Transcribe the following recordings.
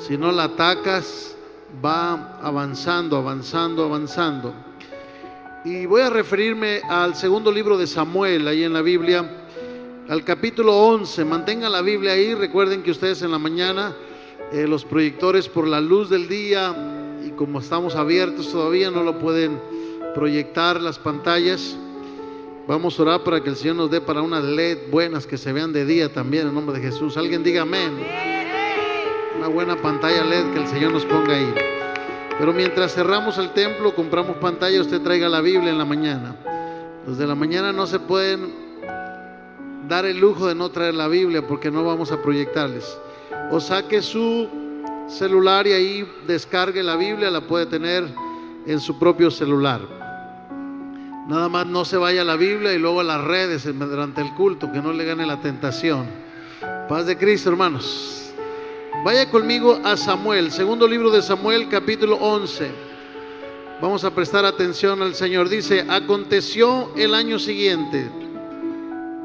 Si no la atacas, va avanzando, avanzando, avanzando. Y voy a referirme al segundo libro de Samuel, ahí en la Biblia, al capítulo 11. Mantengan la Biblia ahí. Recuerden que ustedes en la mañana, los proyectores por la luz del día, y como estamos abiertos todavía, no lo pueden proyectar las pantallas. Vamos a orar para que el Señor nos dé para unas LED buenas que se vean de día también, en nombre de Jesús. Alguien diga amén. Una buena pantalla LED que el Señor nos ponga ahí. Pero mientras cerramos el templo, compramos pantalla, usted traiga la Biblia en la mañana. Los de la mañana no se pueden dar el lujo de no traer la Biblia porque no vamos a proyectarles. O saque su celular y ahí descargue la Biblia, la puede tener en su propio celular. Nada más no se vaya a la Biblia y luego a las redes durante el culto, que no le gane la tentación. Paz de Cristo, hermanos. Vaya conmigo a Samuel, segundo libro de Samuel, capítulo 11. Vamos a prestar atención al Señor. Dice: aconteció el año siguiente,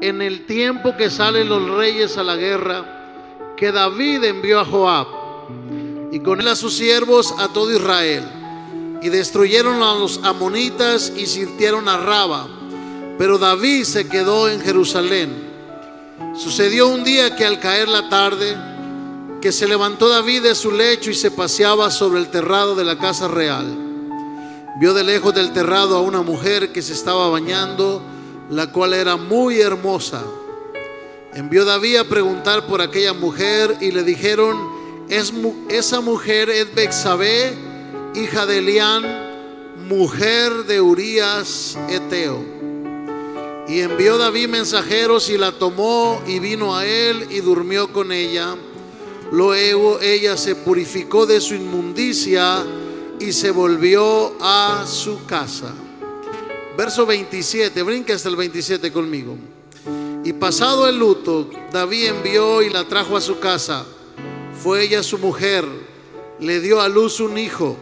en el tiempo que salen los reyes a la guerra, que David envió a Joab y con él a sus siervos a todo Israel, y destruyeron a los amonitas y sitiaron a Raba, pero David se quedó en Jerusalén. Sucedió un día que al caer la tarde, que se levantó David de su lecho y se paseaba sobre el terrado de la casa real. Vio de lejos del terrado a una mujer que se estaba bañando, la cual era muy hermosa. Envió David a preguntar por aquella mujer y le dijeron: esa mujer es Betsabé, hija de Elián, mujer de Urías Eteo. Y envió David mensajeros y la tomó y vino a él y durmió con ella. Luego ella se purificó de su inmundicia y se volvió a su casa. Verso 27, brinca hasta el 27 conmigo. Y pasado el luto, David envió y la trajo a su casa. Fue ella su mujer, le dio a luz un hijo.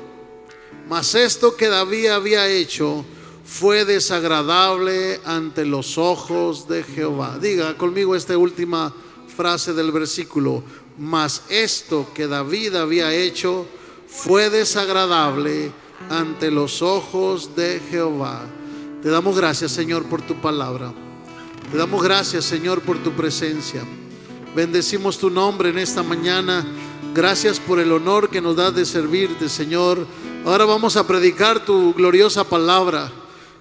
Mas esto que David había hecho fue desagradable ante los ojos de Jehová. Diga conmigo esta última frase del versículo: mas esto que David había hecho fue desagradable ante los ojos de Jehová. Te damos gracias, Señor, por tu palabra. Te damos gracias, Señor, por tu presencia. Bendecimos tu nombre en esta mañana. Gracias por el honor que nos das de servirte, Señor. Ahora vamos a predicar tu gloriosa palabra.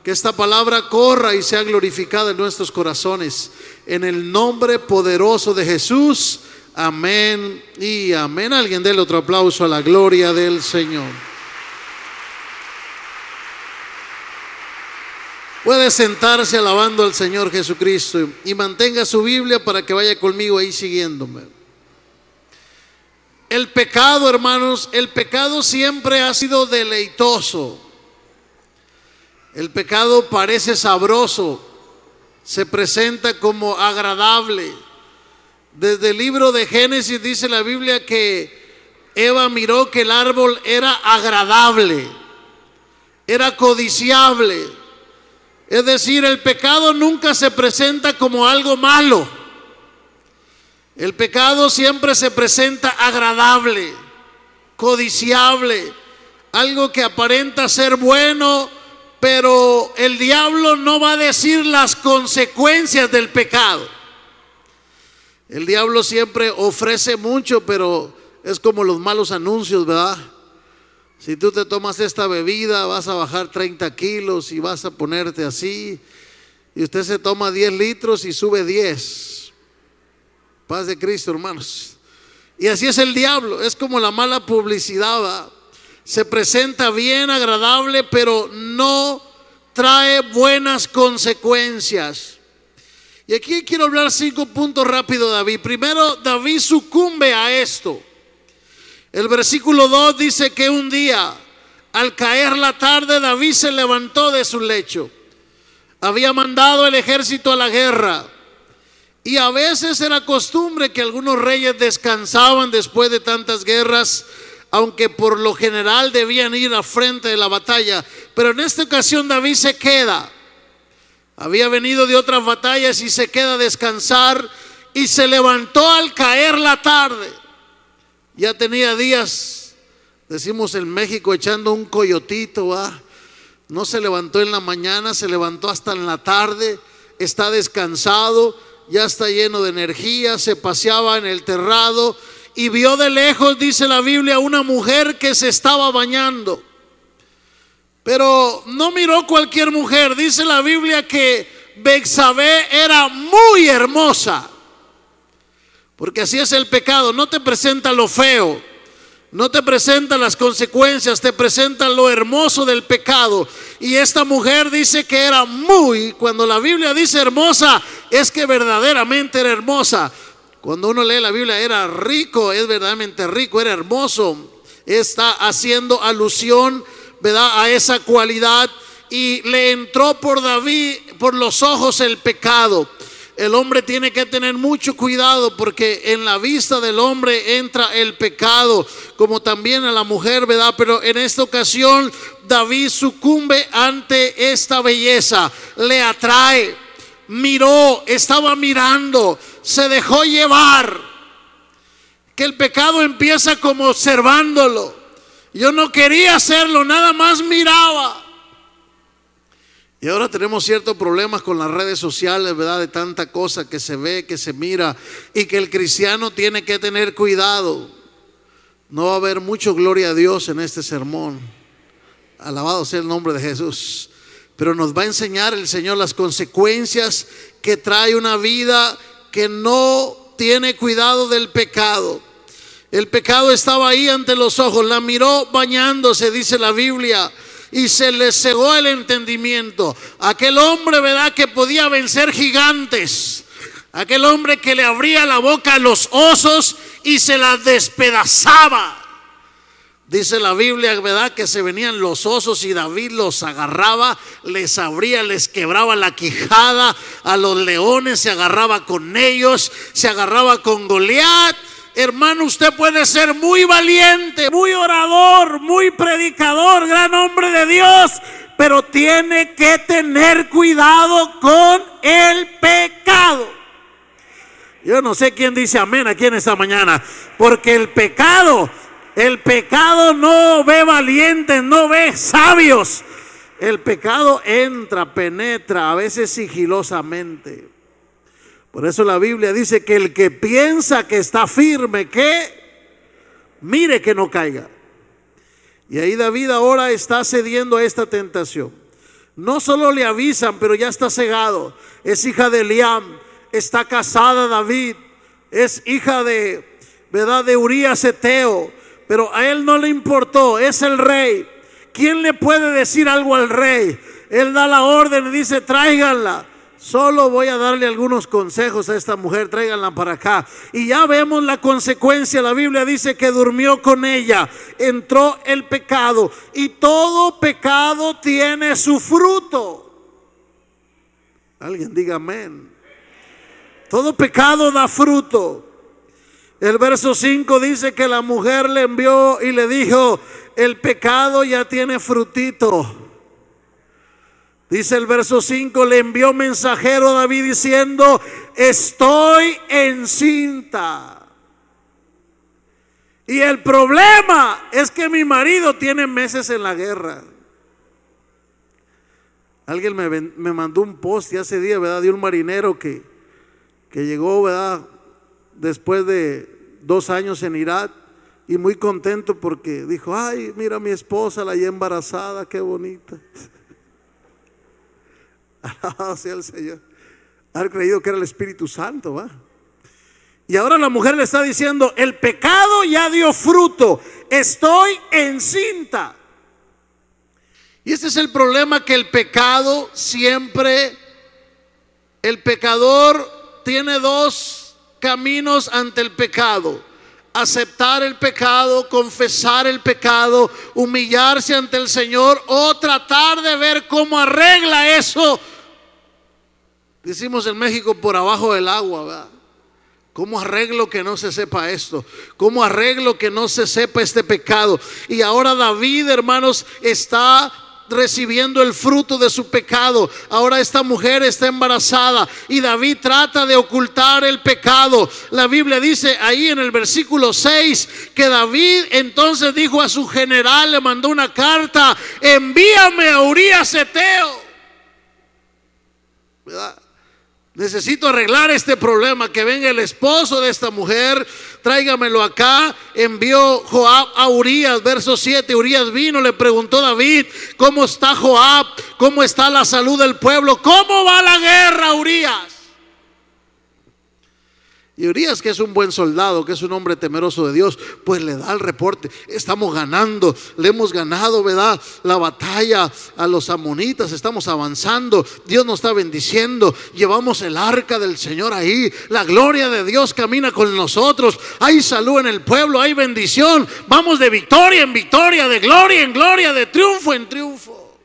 Que esta palabra corra y sea glorificada en nuestros corazones. En el nombre poderoso de Jesús. Amén y amén. Alguien déle otro aplauso a la gloria del Señor. Puede sentarse alabando al Señor Jesucristo y mantenga su Biblia para que vaya conmigo ahí siguiéndome. El pecado, hermanos, el pecado siempre ha sido deleitoso. El pecado parece sabroso, se presenta como agradable. Desde el libro de Génesis dice la Biblia que Eva miró que el árbol era agradable, era codiciable. Es decir, el pecado nunca se presenta como algo malo. El pecado siempre se presenta agradable, codiciable, algo que aparenta ser bueno, pero el diablo no va a decir las consecuencias del pecado. El diablo siempre ofrece mucho, pero es como los malos anuncios, ¿verdad? Si tú te tomas esta bebida, vas a bajar 30 kilos y vas a ponerte así. Y usted se toma 10 litros y sube 10. Paz de Cristo, hermanos. Y así es el diablo, es como la mala publicidad, ¿verdad? Se presenta bien, agradable, pero no trae buenas consecuencias. Y aquí quiero hablar 5 puntos rápido, David. Primero, David sucumbe a esto. El versículo 2 dice que un día, al caer la tarde, David se levantó de su lecho. Había mandado el ejército a la guerra. Y a veces era costumbre que algunos reyes descansaban después de tantas guerras, aunque por lo general debían ir al frente de la batalla. Pero en esta ocasión David se queda. Había venido de otras batallas y se queda a descansar y se levantó al caer la tarde. Ya tenía días, decimos en México, echando un coyotito, ¿va? No se levantó en la mañana, se levantó hasta en la tarde, está descansado, ya está lleno de energía, se paseaba en el terrado y vio de lejos, dice la Biblia, una mujer que se estaba bañando. Pero no miró cualquier mujer, dice la Biblia que Betsabé era muy hermosa. Porque así es el pecado, no te presenta lo feo, no te presenta las consecuencias, te presenta lo hermoso del pecado. Y esta mujer dice que era cuando la Biblia dice hermosa, es que verdaderamente era hermosa. Cuando uno lee la Biblia, era rico, es verdaderamente rico, era hermoso. Está haciendo alusión, ¿verdad?, a esa cualidad. Y le entró por David, por los ojos, el pecado. El hombre tiene que tener mucho cuidado, porque en la vista del hombre entra el pecado, como también a la mujer, ¿verdad? Pero en esta ocasión David sucumbe ante esta belleza, le atrae, miró, estaba mirando, se dejó llevar. Que el pecado empieza como observándolo. Yo no quería hacerlo, nada más miraba. Y ahora tenemos ciertos problemas con las redes sociales, ¿verdad? De tanta cosa que se ve, que se mira, y que el cristiano tiene que tener cuidado. No va a haber mucho gloria a Dios en este sermón. Alabado sea el nombre de Jesús. Pero nos va a enseñar el Señor las consecuencias que trae una vida que no tiene cuidado del pecado. El pecado estaba ahí ante los ojos, la miró bañándose, dice la Biblia, y se le cegó el entendimiento. Aquel hombre, ¿verdad?, que podía vencer gigantes, aquel hombre que le abría la boca a los osos y se las despedazaba. Dice la Biblia, ¿verdad?, que se venían los osos y David los agarraba, les abría, les quebraba la quijada. A los leones se agarraba con ellos, se agarraba con Goliat. Hermano, usted puede ser muy valiente, muy orador, muy predicador, gran hombre de Dios, pero tiene que tener cuidado con el pecado. Yo no sé quién dice amén aquí en esta mañana, porque el pecado no ve valientes, no ve sabios. El pecado entra, penetra, a veces sigilosamente. Por eso la Biblia dice que el que piensa que está firme, que mire que no caiga. Y ahí David ahora está cediendo a esta tentación. No solo le avisan, pero ya está cegado. Es hija de Eliam, está casada David, es hija de, ¿verdad?, de Urías Eteo, pero a él no le importó, es el rey. ¿Quién le puede decir algo al rey? Él da la orden y dice: tráiganla. Solo voy a darle algunos consejos a esta mujer, tráiganla para acá. Y ya vemos la consecuencia. La Biblia dice que durmió con ella, entró el pecado, y todo pecado tiene su fruto. Alguien diga amén. Todo pecado da fruto. El verso 5 dice que la mujer le envió y le dijo: el pecado ya tiene frutito. Dice el verso 5, le envió mensajero a David diciendo: estoy encinta. Y el problema es que mi marido tiene meses en la guerra. Alguien me mandó un post hace días, ¿verdad?, de un marinero que llegó, ¿verdad?, después de 2 años en Irak, y muy contento porque dijo: ay, mira, mi esposa la hallé embarazada, qué bonita. Alabado sea el Señor. Haber creído que era el Espíritu Santo, ¿va? Y ahora la mujer le está diciendo: el pecado ya dio fruto, estoy encinta. Y este es el problema, que el pecado siempre, el pecador tiene 2 caminos ante el pecado: aceptar el pecado, confesar el pecado, humillarse ante el Señor, o tratar de ver cómo arregla eso. Decimos en México, por abajo del agua, ¿verdad? ¿Cómo arreglo que no se sepa esto? ¿Cómo arreglo que no se sepa este pecado? Y ahora David, hermanos, está recibiendo el fruto de su pecado. Ahora esta mujer está embarazada y David trata de ocultar el pecado. La Biblia dice ahí en el versículo 6 que David entonces dijo a su general, le mandó una carta: envíame a Urías Eteo, ¿verdad? Necesito arreglar este problema, que venga el esposo de esta mujer, tráigamelo acá. Envió Joab a Urías, verso 7. Urías vino, le preguntó a David: ¿cómo está Joab? ¿Cómo está la salud del pueblo? ¿Cómo va la guerra, Urías? Y Urías, que es un buen soldado, que es un hombre temeroso de Dios, pues le da el reporte: estamos ganando, le hemos ganado, ¿verdad?, la batalla a los amonitas, estamos avanzando, Dios nos está bendiciendo, llevamos el arca del Señor ahí, la gloria de Dios camina con nosotros, hay salud en el pueblo, hay bendición, vamos de victoria en victoria, de gloria en gloria, de triunfo en triunfo.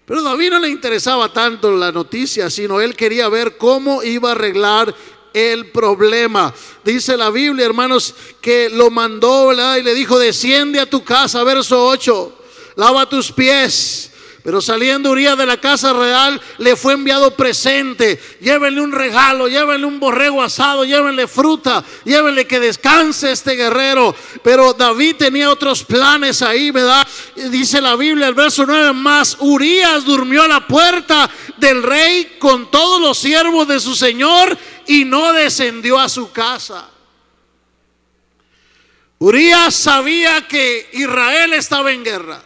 Pero a David no le interesaba tanto la noticia, sino él quería ver cómo iba a arreglar el problema. Dice la Biblia, hermanos, que lo mandó, ¿verdad?, y le dijo: desciende a tu casa, verso 8, lava tus pies. Pero saliendo Urías de la casa real, le fue enviado presente: llévenle un regalo, llévenle un borrego asado, llévenle fruta, llévenle que descanse este guerrero. Pero David tenía otros planes ahí, ¿verdad? Dice la Biblia, el verso 9: más Urías durmió a la puerta del rey con todos los siervos de su señor y no descendió a su casa. Urías sabía que Israel estaba en guerra.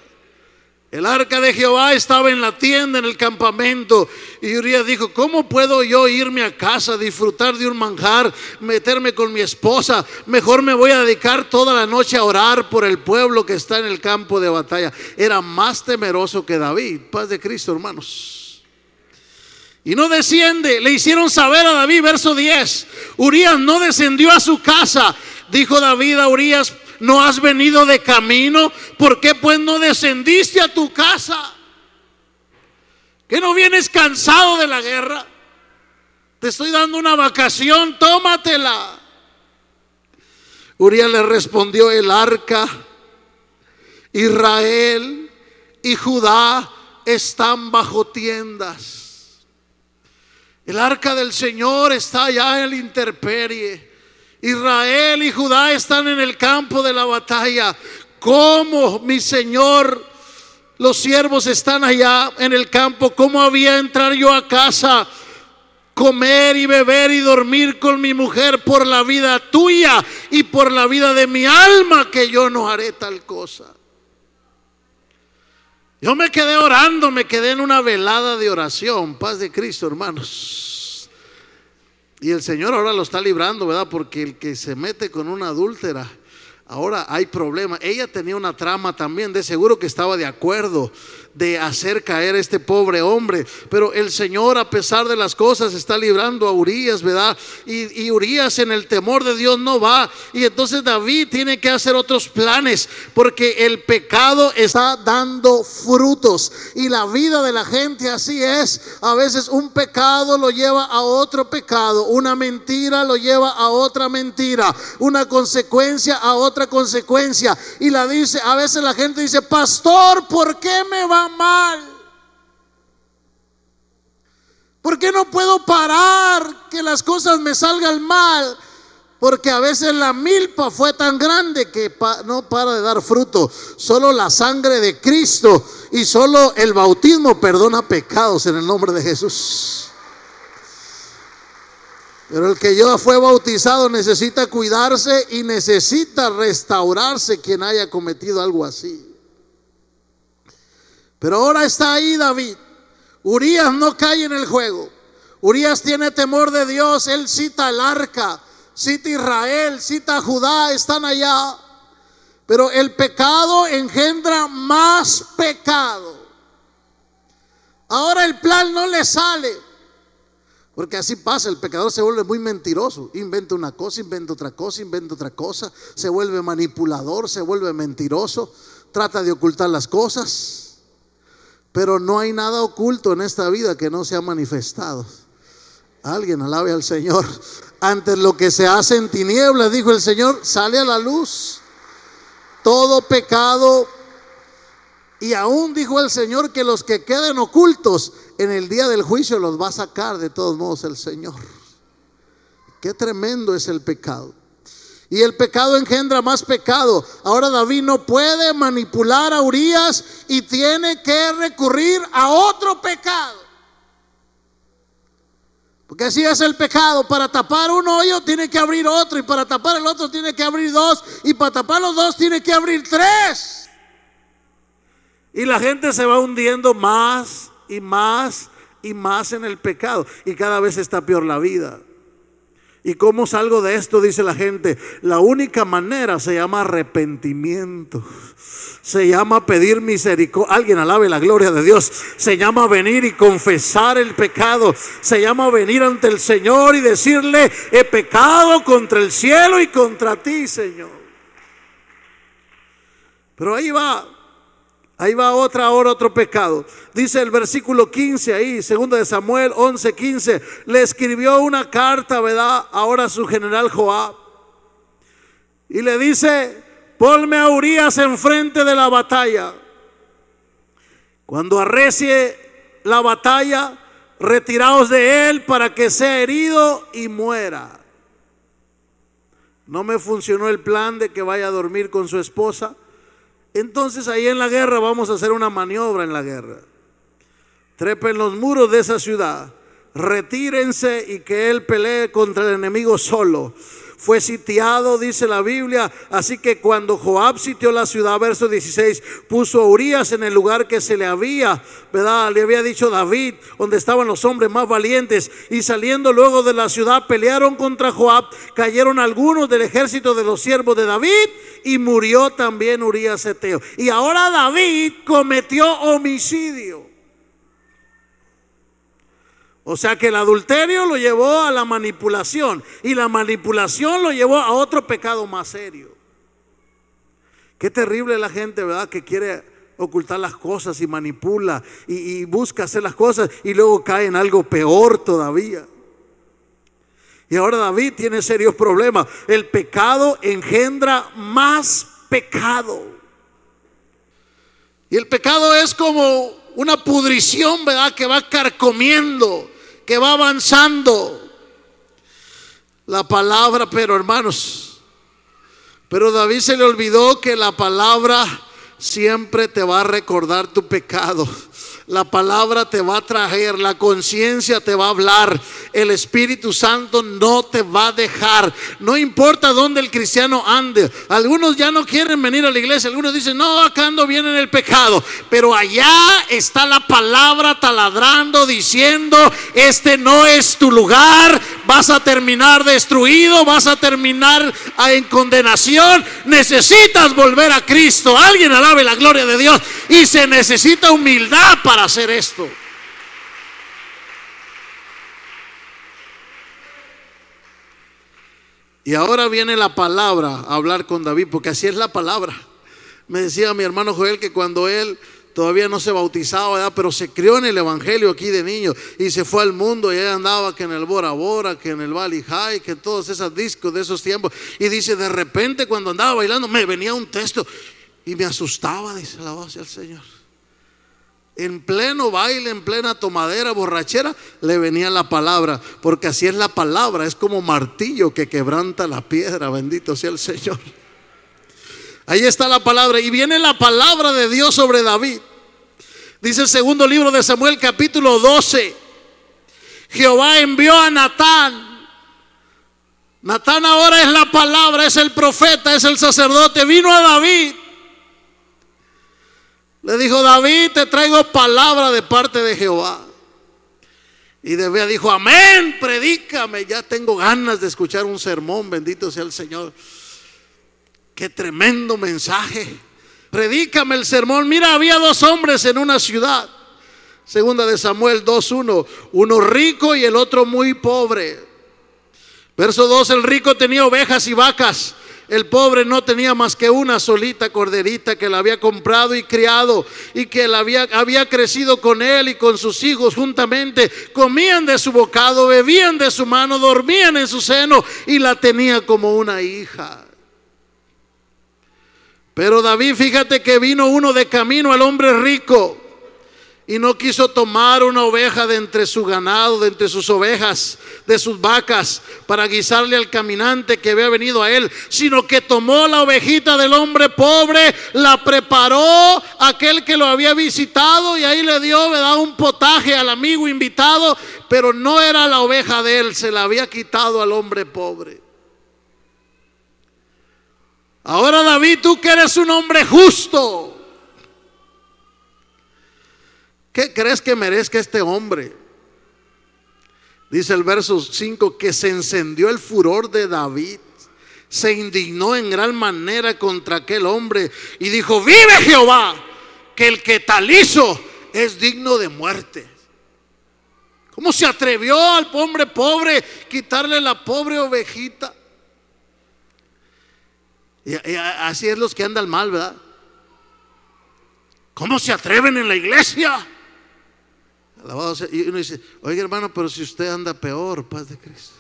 El arca de Jehová estaba en la tienda, en el campamento. Y Urías dijo: ¿cómo puedo yo irme a casa, disfrutar de un manjar, meterme con mi esposa? Mejor me voy a dedicar toda la noche a orar por el pueblo que está en el campo de batalla. Era más temeroso que David. Paz de Cristo, hermanos. Y no desciende. Le hicieron saber a David, verso 10: Urías no descendió a su casa. Dijo David a Urías: ¿no has venido de camino? ¿Por qué pues no descendiste a tu casa? ¿Que no vienes cansado de la guerra? Te estoy dando una vacación, tómatela. Urías le respondió: el arca, Israel y Judá están bajo tiendas. El arca del Señor está allá en la intemperie. Israel y Judá están en el campo de la batalla. ¿Cómo, mi Señor, los siervos están allá en el campo? ¿Cómo había de entrar yo a casa, comer y beber y dormir con mi mujer por la vida tuya y por la vida de mi alma, que yo no haré tal cosa? Yo me quedé orando, me quedé en una velada de oración. Paz de Cristo, hermanos. Y el Señor ahora lo está librando, ¿verdad? Porque el que se mete con una adúltera, ahora hay problema. Ella tenía una trama también, de seguro que estaba de acuerdo de hacer caer a este pobre hombre. Pero el Señor, a pesar de las cosas, está librando a Urías, ¿verdad? Y Urías en el temor de Dios no va. Y entonces David tiene que hacer otros planes, porque el pecado está dando frutos. Y la vida de la gente así es. A veces un pecado lo lleva a otro pecado, una mentira lo lleva a otra mentira, una consecuencia a otra consecuencia. Y a veces la gente dice: pastor, ¿por qué me va mal? ¿Por qué no puedo parar que las cosas me salgan mal? Porque a veces la milpa fue tan grande que no para de dar fruto. Solo la sangre de Cristo y solo el bautismo perdona pecados en el nombre de Jesús. Pero el que ya fue bautizado necesita cuidarse y necesita restaurarse, quien haya cometido algo así. Pero ahora está ahí David. Urías no cae en el juego. Urías tiene temor de Dios. Él cita el arca, cita Israel, cita Judá, están allá. Pero el pecado engendra más pecado. Ahora el plan no le sale. Porque así pasa, el pecador se vuelve muy mentiroso. Inventa una cosa, inventa otra cosa, inventa otra cosa. Se vuelve manipulador, se vuelve mentiroso. Trata de ocultar las cosas. Pero no hay nada oculto en esta vida que no sea manifestado. Alguien alabe al Señor. Antes lo que se hace en tinieblas, dijo el Señor, sale a la luz. Todo pecado Y aún dijo el Señor que los que queden ocultos en el día del juicio los va a sacar de todos modos el Señor. Qué tremendo es el pecado. Y el pecado engendra más pecado. Ahora David no puede manipular a Urías y tiene que recurrir a otro pecado. Porque así es el pecado. Para tapar un hoyo tiene que abrir otro, y para tapar el otro tiene que abrir dos, y para tapar los dos tiene que abrir tres. Y la gente se va hundiendo más y más y más en el pecado, y cada vez está peor la vida. ¿Y cómo salgo de esto? Dice la gente. La única manera se llama arrepentimiento. Se llama pedir misericordia. Alguien alabe la gloria de Dios. Se llama venir y confesar el pecado. Se llama venir ante el Señor y decirle: he pecado contra el cielo y contra ti, Señor. Pero ahí va otro pecado. Dice el versículo 15 ahí, 2 de Samuel 11:15. Le escribió una carta, ¿verdad?, ahora a su general Joab, y le dice: ponme a Urías enfrente de la batalla. Cuando arrecie la batalla, retiraos de él para que sea herido y muera. No me funcionó el plan de que vaya a dormir con su esposa. Entonces ahí en la guerra vamos a hacer una maniobra en la guerra. Trepen los muros de esa ciudad, retírense y que él pelee contra el enemigo solo. Fue sitiado, dice la Biblia, así que cuando Joab sitió la ciudad, verso 16, puso a Urías en el lugar que se le había, ¿verdad?, le había dicho David, donde estaban los hombres más valientes. Y saliendo luego de la ciudad, pelearon contra Joab, cayeron algunos del ejército de los siervos de David, y murió también Urías heteo. Y ahora David cometió homicidio. O sea que el adulterio lo llevó a la manipulación, y la manipulación lo llevó a otro pecado más serio. Qué terrible la gente, ¿verdad?, que quiere ocultar las cosas y manipula y busca hacer las cosas y luego cae en algo peor todavía. Y ahora David tiene serios problemas. El pecado engendra más pecado. Y el pecado es como una pudrición, ¿verdad?, que va carcomiendo, que va avanzando. La palabra, pero hermanos, pero David se le olvidó que la palabra siempre te va a recordar tu pecado. La palabra te va a traer, la conciencia te va a hablar, el Espíritu Santo no te va a dejar. No importa dónde el cristiano ande. Algunos ya no quieren venir a la iglesia, algunos dicen: no, acá ando bien en el pecado. Pero allá está la palabra taladrando, diciendo: este no es tu lugar, vas a terminar destruido, vas a terminar en condenación. Necesitas volver a Cristo. Alguien alabe la gloria de Dios. Y se necesita humildad para hacer esto. Y ahora viene la palabra a hablar con David, porque así es la palabra. Me decía mi hermano Joel que cuando él todavía no se bautizaba, ¿verdad?, pero se crió en el evangelio aquí de niño y se fue al mundo, y ahí andaba que en el Bora Bora, que en el Valley High, que en todos esos discos de esos tiempos. Y dice: de repente cuando andaba bailando me venía un texto y me asustaba, dice la voz del Señor. En pleno baile, en plena tomadera, borrachera, le venía la palabra, porque así es la palabra, es como martillo que quebranta la piedra. Bendito sea el Señor. Ahí está la palabra, y viene la palabra de Dios sobre David. Dice el segundo libro de Samuel, capítulo 12: Jehová envió a Natán. Natán ahora es la palabra, es el profeta, es el sacerdote. Vino a David. Le dijo: David, te traigo palabra de parte de Jehová. Y David dijo: amén, predícame. Ya tengo ganas de escuchar un sermón. Bendito sea el Señor. Qué tremendo mensaje. Predícame el sermón. Mira, había dos hombres en una ciudad. Segunda de Samuel 2:1. Uno rico y el otro muy pobre. Verso 2: el rico tenía ovejas y vacas. El pobre no tenía más que una solita corderita que la había comprado y criado, y que había crecido con él y con sus hijos juntamente. Comían de su bocado, bebían de su mano, dormían en su seno, y la tenía como una hija. Pero David, fíjate que vino uno de camino al hombre rico y no quiso tomar una oveja de entre su ganado, de entre sus ovejas, de sus vacas, para guisarle al caminante que había venido a él, sino que tomó la ovejita del hombre pobre, la preparó aquel que lo había visitado y ahí le dio, ¿verdad?, un potaje al amigo invitado, pero no era la oveja de él, se la había quitado al hombre pobre. Ahora David, tú que eres un hombre justo, ¿qué crees que merezca este hombre? Dice el verso 5 que se encendió el furor de David, se indignó en gran manera contra aquel hombre y dijo: vive Jehová, que el que tal hizo es digno de muerte. ¿Cómo se atrevió al hombre pobre quitarle la pobre ovejita? Y así es los que andan mal, ¿verdad? ¿Cómo se atreven en la iglesia? Alabado sea. Y uno dice: oiga, hermano, pero si usted anda peor, paz de Cristo.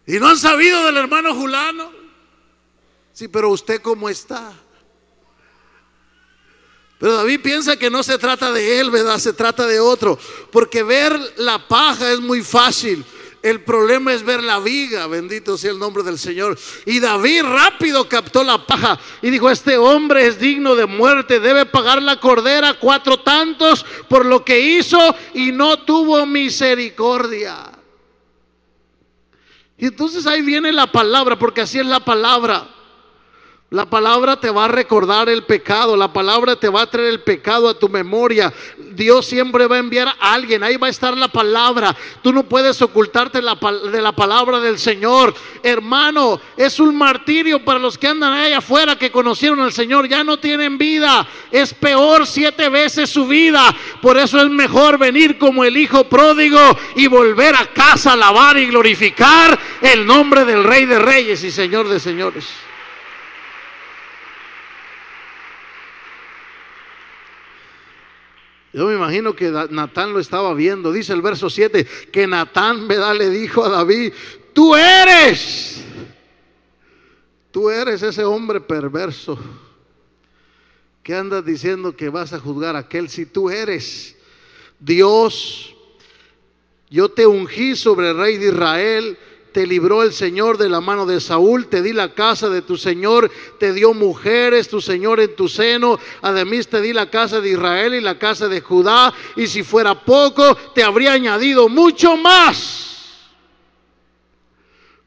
Y no han sabido del hermano Julano. Sí, pero usted cómo está. Pero David piensa que no se trata de él, ¿verdad? Se trata de otro. Porque ver la paja es muy fácil. El problema es ver la viga, bendito sea el nombre del Señor. Y David rápido captó la paja y dijo: este hombre es digno de muerte, debe pagar la cordera 4 tantos por lo que hizo y no tuvo misericordia. Y entonces ahí viene la palabra, porque así es la palabra. La palabra te va a recordar el pecado, la palabra te va a traer el pecado a tu memoria. Dios siempre va a enviar a alguien, ahí va a estar la palabra. Tú no puedes ocultarte de la palabra del Señor. Hermano, es un martirio para los que andan allá afuera que conocieron al Señor, ya no tienen vida. Es peor 7 veces su vida. Por eso es mejor venir como el hijo pródigo y volver a casa a alabar y glorificar el nombre del Rey de Reyes y Señor de Señores. Yo me imagino que Natán lo estaba viendo. Dice el verso 7 que Natán, ¿verdad?, le dijo a David: tú eres ese hombre perverso que andas diciendo que vas a juzgar a aquel. Si tú eres Dios, yo te ungí sobre el rey de Israel, te libró el Señor de la mano de Saúl, te di la casa de tu Señor, te dio mujeres tu Señor en tu seno, además te di la casa de Israel y la casa de Judá, y si fuera poco te habría añadido mucho más.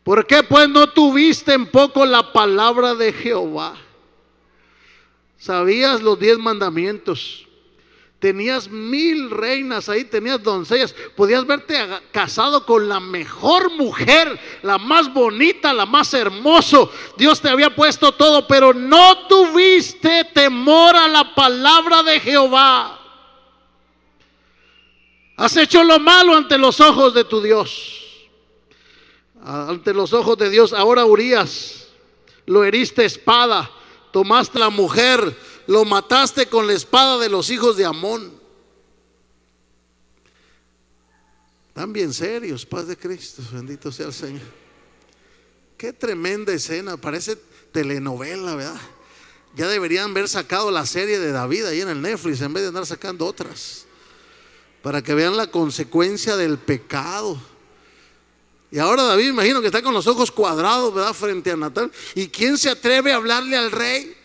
¿Por qué pues no tuviste en poco la palabra de Jehová? ¿Sabías los 10 mandamientos? Tenías 1000 reinas ahí, tenías doncellas, podías verte casado con la mejor mujer, la más bonita, la más hermosa. Dios te había puesto todo, pero no tuviste temor a la palabra de Jehová. Has hecho lo malo ante los ojos de tu Dios, ante los ojos de Dios. Ahora Urías lo heriste espada, tomaste la mujer, lo mataste con la espada de los hijos de Amón. Están bien serios, paz de Cristo, bendito sea el Señor. Qué tremenda escena, parece telenovela, ¿verdad? Ya deberían haber sacado la serie de David ahí en el Netflix en vez de andar sacando otras, para que vean la consecuencia del pecado. Y ahora David, imagino que está con los ojos cuadrados, ¿verdad?, frente a Natán. ¿Y quién se atreve a hablarle al rey?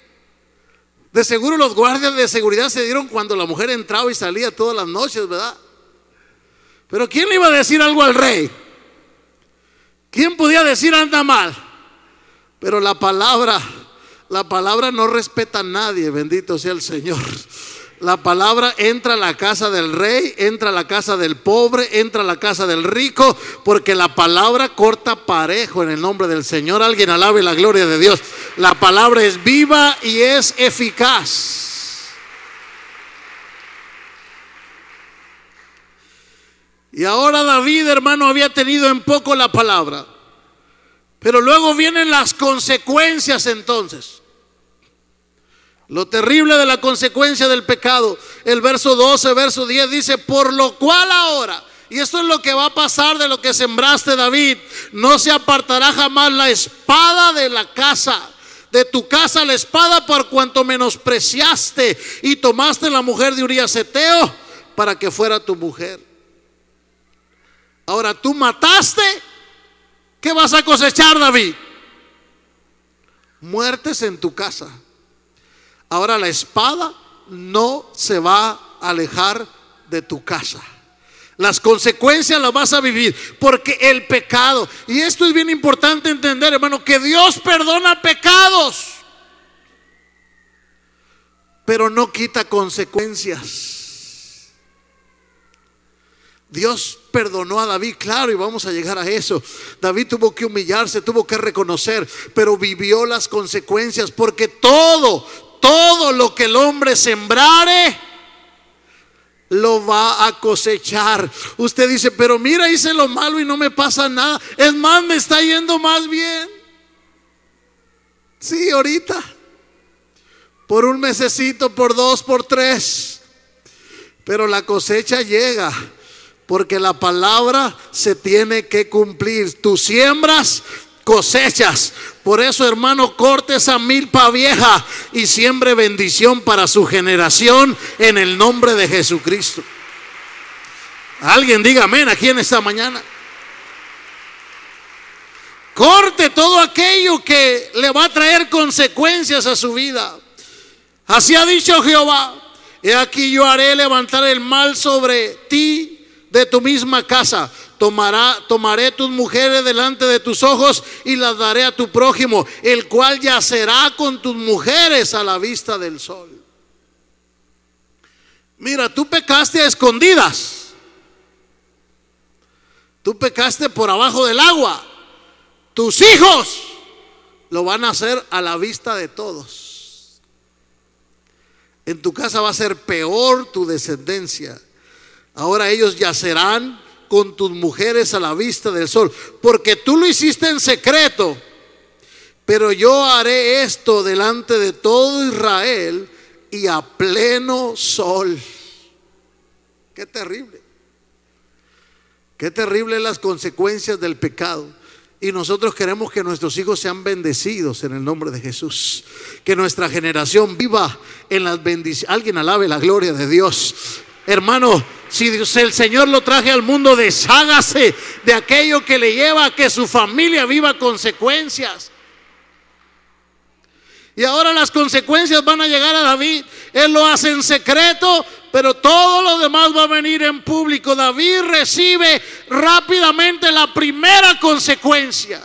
De seguro los guardias de seguridad se dieron cuando la mujer entraba y salía todas las noches, ¿verdad? Pero ¿quién le iba a decir algo al rey? ¿Quién podía decir anda mal? Pero la palabra no respeta a nadie, bendito sea el Señor. La palabra entra a la casa del rey, entra a la casa del pobre, entra a la casa del rico, porque la palabra corta parejo en el nombre del Señor. Alguien alabe la gloria de Dios. La palabra es viva y es eficaz. Y ahora David, hermano, había tenido en poco la palabra, pero luego vienen las consecuencias entonces. Lo terrible de la consecuencia del pecado. El verso 12, verso 10 dice: por lo cual ahora Y esto es lo que va a pasar de lo que sembraste, David. No se apartará jamás la espada de la casa, de tu casa la espada, por cuanto menospreciaste y tomaste la mujer de Urías Heteo para que fuera tu mujer. Ahora tú mataste, ¿qué vas a cosechar, David? Muertes en tu casa. Ahora la espada no se va a alejar de tu casa. Las consecuencias las vas a vivir, porque el pecado, y esto es bien importante entender, hermano, que Dios perdona pecados, pero no quita consecuencias. Dios perdonó a David, claro, y vamos a llegar a eso. David tuvo que humillarse, tuvo que reconocer, pero vivió las consecuencias, porque todo lo que el hombre sembrare lo va a cosechar. Usted dice, pero mira, hice lo malo y no me pasa nada. Es más, me está yendo más bien. Sí, ahorita, por un mesecito, por 2, por 3, pero la cosecha llega, porque la palabra se tiene que cumplir. Tú siembras, cosechas. Por eso, hermano, corte esa milpa vieja y siembre bendición para su generación en el nombre de Jesucristo. Alguien diga amén aquí en esta mañana. Corte todo aquello que le va a traer consecuencias a su vida. Así ha dicho Jehová: he aquí yo haré levantar el mal sobre ti de tu misma casa. Tomaré tus mujeres delante de tus ojos y las daré a tu prójimo, el cual yacerá con tus mujeres a la vista del sol. Mira, tú pecaste a escondidas, tú pecaste por abajo del agua. Tus hijos lo van a hacer a la vista de todos. En tu casa va a ser peor tu descendencia. Ahora ellos yacerán con tus mujeres a la vista del sol, porque tú lo hiciste en secreto, pero yo haré esto delante de todo Israel y a pleno sol. Qué terrible. Qué terrible las consecuencias del pecado. Y nosotros queremos que nuestros hijos sean bendecidos en el nombre de Jesús, que nuestra generación viva en las bendiciones. Alguien alabe la gloria de Dios. Hermano, si el Señor lo traje al mundo, deshágase de aquello que le lleva a que su familia viva consecuencias. Y ahora las consecuencias van a llegar a David. Él lo hace en secreto, pero todo lo demás va a venir en público. David recibe rápidamente la primera consecuencia.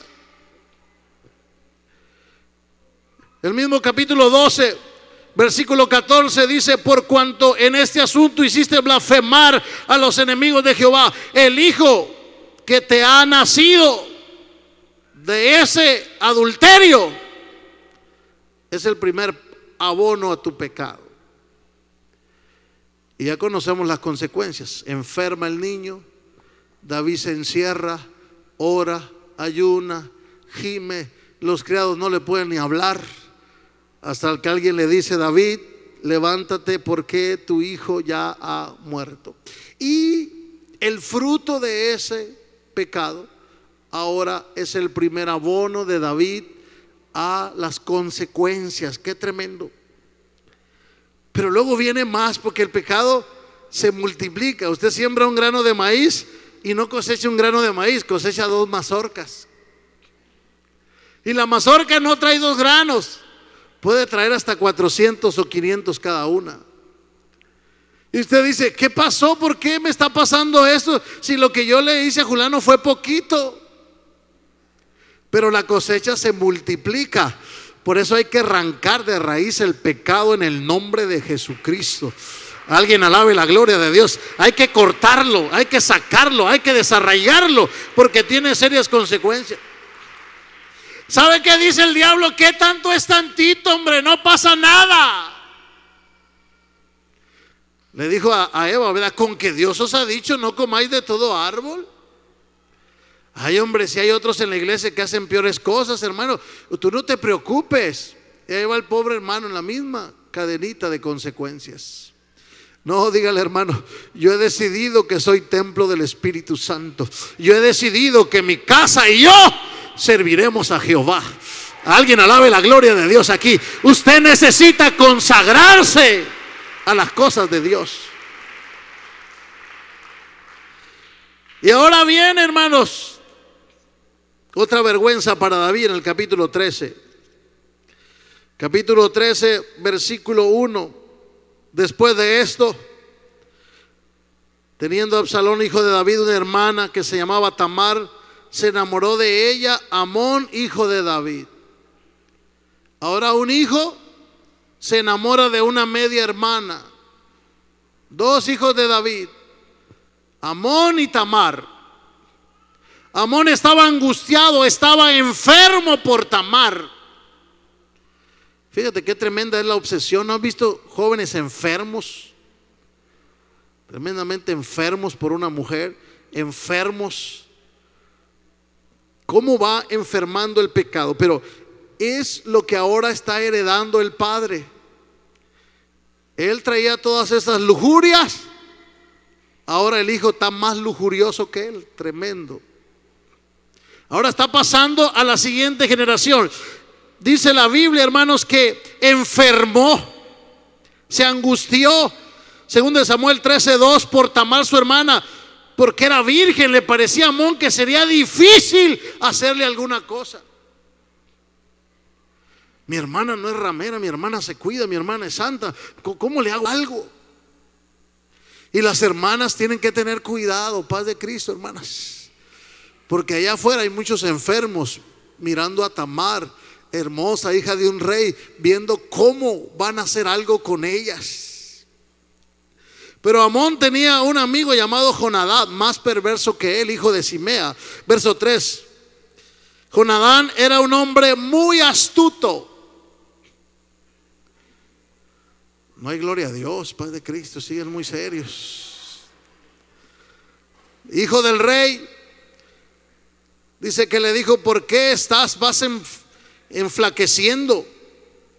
El mismo capítulo 12, versículo 14 dice: por cuanto en este asunto hiciste blasfemar a los enemigos de Jehová, el hijo que te ha nacido de ese adulterio es el primer abono a tu pecado. Y ya conocemos las consecuencias. Enferma el niño, David se encierra, ora, ayuna, gime, los criados no le pueden ni hablar, hasta que alguien le dice: David, levántate porque tu hijo ya ha muerto. Y el fruto de ese pecado ahora es el primer abono de David a las consecuencias. Qué tremendo. Pero luego viene más, porque el pecado se multiplica. Usted siembra un grano de maíz y no cosecha un grano de maíz, cosecha 2 mazorcas. Y la mazorca no trae 2 granos, puede traer hasta 400 o 500 cada una. Y usted dice: ¿qué pasó? ¿Por qué me está pasando esto? Si lo que yo le hice a Julano fue poquito. Pero la cosecha se multiplica. Por eso hay que arrancar de raíz el pecado en el nombre de Jesucristo. Alguien alabe la gloria de Dios. Hay que cortarlo, hay que sacarlo, hay que desarraigarlo, porque tiene serias consecuencias. ¿Sabe qué dice el diablo? ¿Qué tanto es tantito, hombre? No pasa nada. Le dijo a Eva, ¿verdad? Con que Dios os ha dicho: no comáis de todo árbol. Ay, hombre, si hay otros en la iglesia que hacen peores cosas, hermano, tú no te preocupes. Y ahí va el pobre hermano en la misma cadenita de consecuencias. No, dígale, hermano, yo he decidido que soy templo del Espíritu Santo. Yo he decidido que mi casa y yo serviremos a Jehová. Alguien alabe la gloria de Dios aquí. Usted necesita consagrarse a las cosas de Dios. Y ahora bien, hermanos, otra vergüenza para David en el capítulo 13. Capítulo 13, versículo 1. Después de esto, teniendo Absalón, hijo de David, una hermana que se llamaba Tamar, se enamoró de ella Amón, hijo de David. Ahora un hijo se enamora de una media hermana. Dos hijos de David, Amón y Tamar. Amón estaba angustiado, estaba enfermo por Tamar. Fíjate qué tremenda es la obsesión. ¿No has visto jóvenes enfermos? Tremendamente enfermos por una mujer. Enfermos. ¿Cómo va enfermando el pecado? Pero es lo que ahora está heredando el padre. Él traía todas esas lujurias. Ahora el hijo está más lujurioso que él. Tremendo. Ahora está pasando a la siguiente generación. Dice la Biblia, hermanos, que enfermó, se angustió, según de Samuel 13:2, por Tamar su hermana, porque era virgen. Le parecía a Amón que sería difícil hacerle alguna cosa. Mi hermana no es ramera, mi hermana se cuida, mi hermana es santa. ¿Cómo le hago algo? Y las hermanas tienen que tener cuidado, paz de Cristo, hermanas, porque allá afuera hay muchos enfermos mirando a Tamar, hermosa hija de un rey, viendo cómo van a hacer algo con ellas. Pero Amón tenía un amigo llamado Jonadab, más perverso que él, hijo de Simea. Verso 3. Jonadab era un hombre muy astuto. No hay gloria a Dios, Padre de Cristo, siguen muy serios. Hijo del rey. Dice que le dijo: ¿por qué vas enflaqueciendo?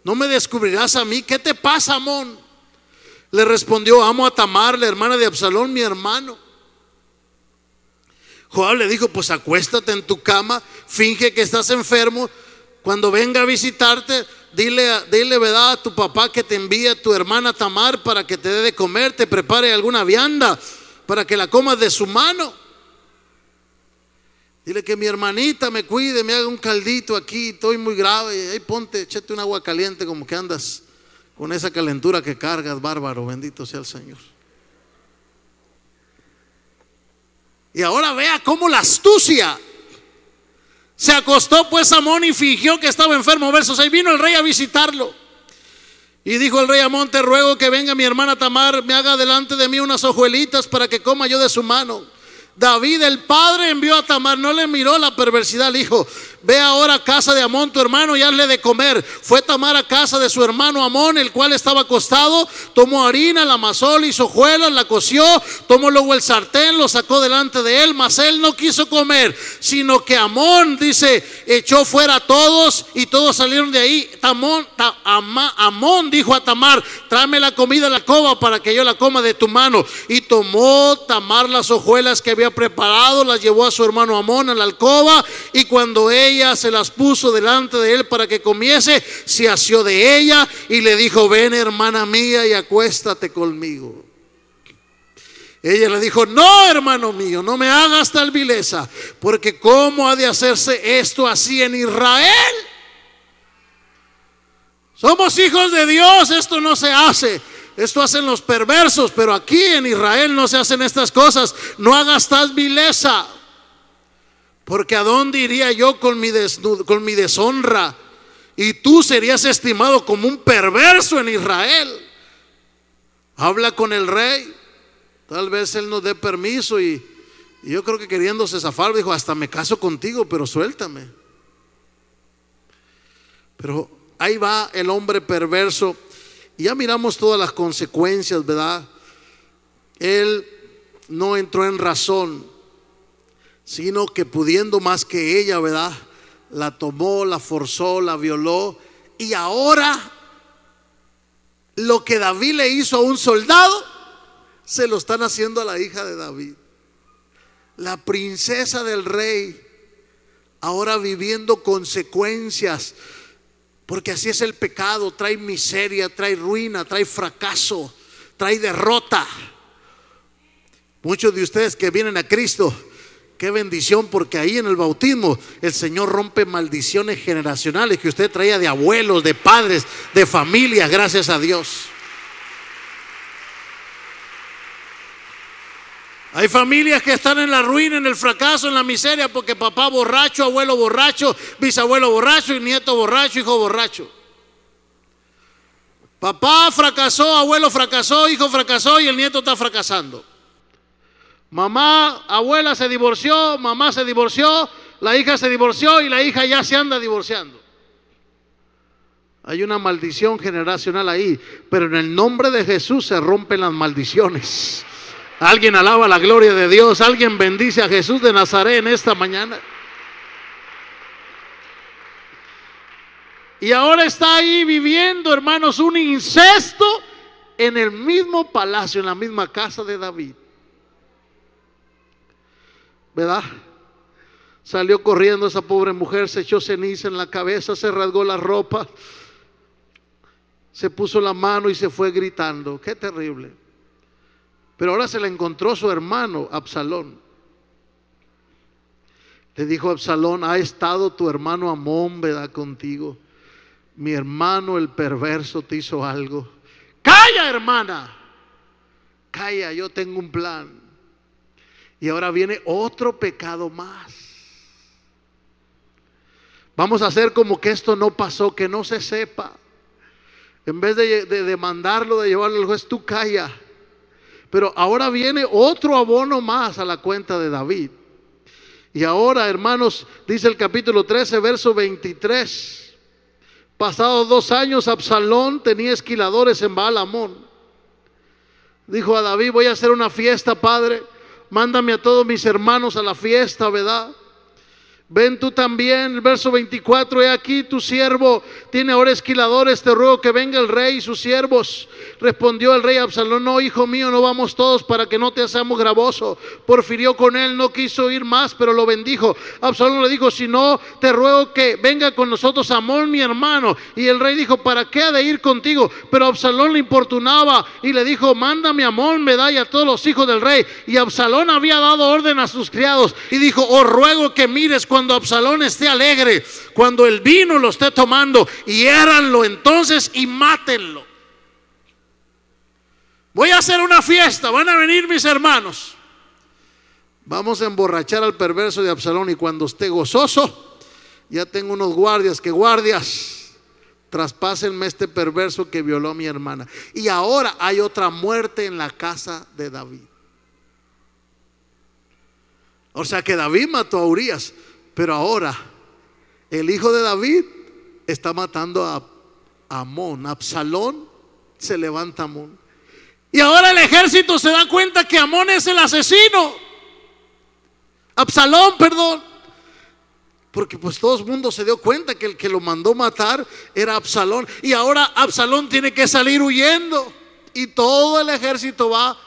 ¿No me descubrirás a mí? ¿Qué te pasa, Amón? Le respondió: amo a Tamar, la hermana de Absalón, mi hermano. Joab le dijo: pues acuéstate en tu cama, finge que estás enfermo. Cuando venga a visitarte, dile verdad a tu papá que te envíe a tu hermana Tamar para que te dé de comer, te prepare alguna vianda para que la comas de su mano. Dile que mi hermanita me cuide, me haga un caldito aquí, estoy muy grave. Ahí ponte, échate un agua caliente, como que andas con esa calentura que cargas, bárbaro, bendito sea el Señor. Y ahora vea cómo la astucia. Se acostó pues Amón y fingió que estaba enfermo. Verso 6. Vino el rey a visitarlo. Y dijo el rey a Amón: te ruego que venga mi hermana Tamar, me haga delante de mí unas hojuelitas para que coma yo de su mano. David el padre envió a Tamar, no le miró la perversidad, le dijo: ve ahora a casa de Amón tu hermano y hazle de comer. Fue Tamar a casa de su hermano Amón, el cual estaba acostado. Tomó harina, la amasó, le hizo hojuelas, la coció. Tomó luego el sartén, lo sacó delante de él, mas él no quiso comer, sino que Amón, dice, echó fuera a todos y todos salieron de ahí. Amón dijo a Tamar: tráeme la comida a la alcoba para que yo la coma de tu mano. Y tomó Tamar las hojuelas que había preparado, las llevó a su hermano Amón a la alcoba, y cuando ella se las puso delante de él para que comiese, se asió de ella y le dijo: ven, hermana mía, y acuéstate conmigo. Ella le dijo: no, hermano mío, no me hagas tal vileza, porque cómo ha de hacerse esto así en Israel. Somos hijos de Dios, esto no se hace. Esto hacen los perversos, pero aquí en Israel no se hacen estas cosas. No hagas tal vileza, porque ¿a dónde iría yo con mi deshonra? Y tú serías estimado como un perverso en Israel. Habla con el rey, tal vez él nos dé permiso. Y yo creo que queriéndose zafar, dijo: hasta me caso contigo, pero suéltame. Pero ahí va el hombre perverso. Y ya miramos todas las consecuencias, ¿verdad? Él no entró en razón, sino que pudiendo más que ella, ¿verdad?, la tomó, la forzó, la violó. Y ahora lo que David le hizo a un soldado, se lo están haciendo a la hija de David, la princesa del rey, ahora viviendo consecuencias, porque así es el pecado. Trae miseria, trae ruina, trae fracaso, trae derrota. Muchos de ustedes que vienen a Cristo, qué bendición, porque ahí en el bautismo el Señor rompe maldiciones generacionales que usted traía de abuelos, de padres, de familias, gracias a Dios. Hay familias que están en la ruina, en el fracaso, en la miseria, porque papá borracho, abuelo borracho, bisabuelo borracho y nieto borracho, hijo borracho. Papá fracasó, abuelo fracasó, hijo fracasó y el nieto está fracasando. Mamá, abuela se divorció, mamá se divorció, la hija se divorció y la hija ya se anda divorciando. Hay una maldición generacional ahí, pero en el nombre de Jesús se rompen las maldiciones. Alguien alaba la gloria de Dios, alguien bendice a Jesús de Nazaret en esta mañana. Y ahora está ahí viviendo, hermanos, un incesto en el mismo palacio, en la misma casa de David. ¿Verdad? Salió corriendo esa pobre mujer, se echó ceniza en la cabeza, se rasgó la ropa, se puso la mano y se fue gritando. Qué terrible. Pero ahora se le encontró su hermano Absalón. Le dijo Absalón: ha estado tu hermano Amón, ¿verdad?, contigo. Mi hermano el perverso te hizo algo. Calla, hermana, calla, yo tengo un plan. Y ahora viene otro pecado más. Vamos a hacer como que esto no pasó, que no se sepa. En vez de demandarlo, de llevarlo al juez, tú calla. Pero ahora viene otro abono más a la cuenta de David. Y ahora, hermanos, dice el capítulo 13, verso 23. Pasados 2 años, Absalón tenía esquiladores en Baal-Hamón. Dijo a David: voy a hacer una fiesta, padre. Mándame a todos mis hermanos a la fiesta, ¿verdad? Ven tú también. El verso 24: he aquí tu siervo tiene ahora esquiladores, te ruego que venga el rey y sus siervos. Respondió el rey a Absalón: no, hijo mío, no vamos todos, para que no te hagamos gravoso. Porfirió con él, no quiso ir más, pero lo bendijo. Absalón le dijo: si no, te ruego que venga con nosotros Amón mi hermano. Y el rey dijo: ¿para qué ha de ir contigo? Pero Absalón le importunaba y le dijo: mándame a Amón, ¿verdad?, y a todos los hijos del rey. Y Absalón había dado orden a sus criados y dijo: os ruego que mires cuando Absalón esté alegre, cuando el vino lo esté tomando, y hiéranlo entonces y mátenlo. Voy a hacer una fiesta, van a venir mis hermanos. Vamos a emborrachar al perverso de Absalón, y cuando esté gozoso, ya tengo unos guardias, traspásenme este perverso que violó a mi hermana. Y ahora hay otra muerte en la casa de David. O sea que David mató a Urías, pero ahora el hijo de David está matando a Amón. Absalón se levanta a Amón. Y ahora el ejército se da cuenta que Amón es el asesino. Absalón, perdón. Porque pues todo el mundo se dio cuenta que el que lo mandó matar era Absalón. Y ahora Absalón tiene que salir huyendo. Y todo el ejército va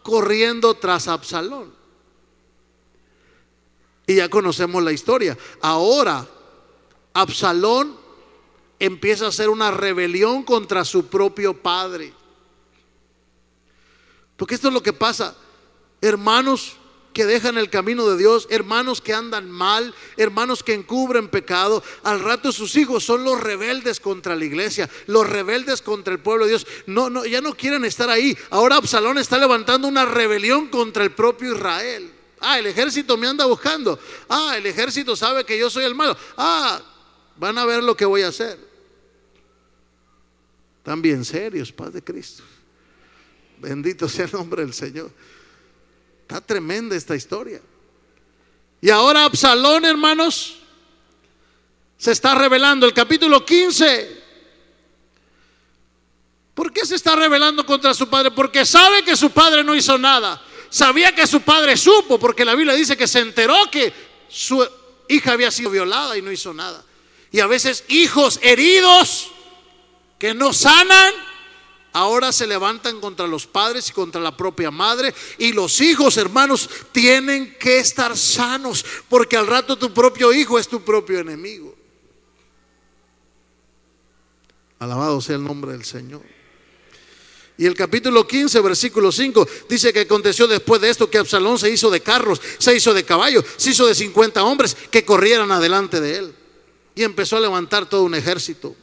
corriendo tras Absalón. Y ya conocemos la historia. Ahora Absalón empieza a hacer una rebelión contra su propio padre. Porque esto es lo que pasa. Hermanos que dejan el camino de Dios, hermanos que andan mal, hermanos que encubren pecado, al rato sus hijos son los rebeldes contra la iglesia, los rebeldes contra el pueblo de Dios. No, ya no quieren estar ahí. Ahora Absalón está levantando una rebelión contra el propio Israel. El ejército me anda buscando. El ejército sabe que yo soy el malo. Van a ver lo que voy a hacer. Están bien serios, paz de Cristo. Bendito sea el nombre del Señor. Está tremenda esta historia. Y ahora Absalón, hermanos, se está rebelando. El capítulo 15. ¿Por qué se está rebelando contra su padre? Porque sabe que su padre no hizo nada. Sabía que su padre supo, porque la Biblia dice que se enteró que su hija había sido violada y no hizo nada. Y a veces hijos heridos que no sanan, ahora se levantan contra los padres y contra la propia madre. Y los hijos, hermanos, tienen que estar sanos, porque al rato tu propio hijo es tu propio enemigo. Alabado sea el nombre del Señor. Y el capítulo 15, versículo 5, dice que aconteció después de esto que Absalón se hizo de carros, se hizo de caballos, se hizo de 50 hombres que corrieran adelante de él. Y empezó a levantar todo un ejército.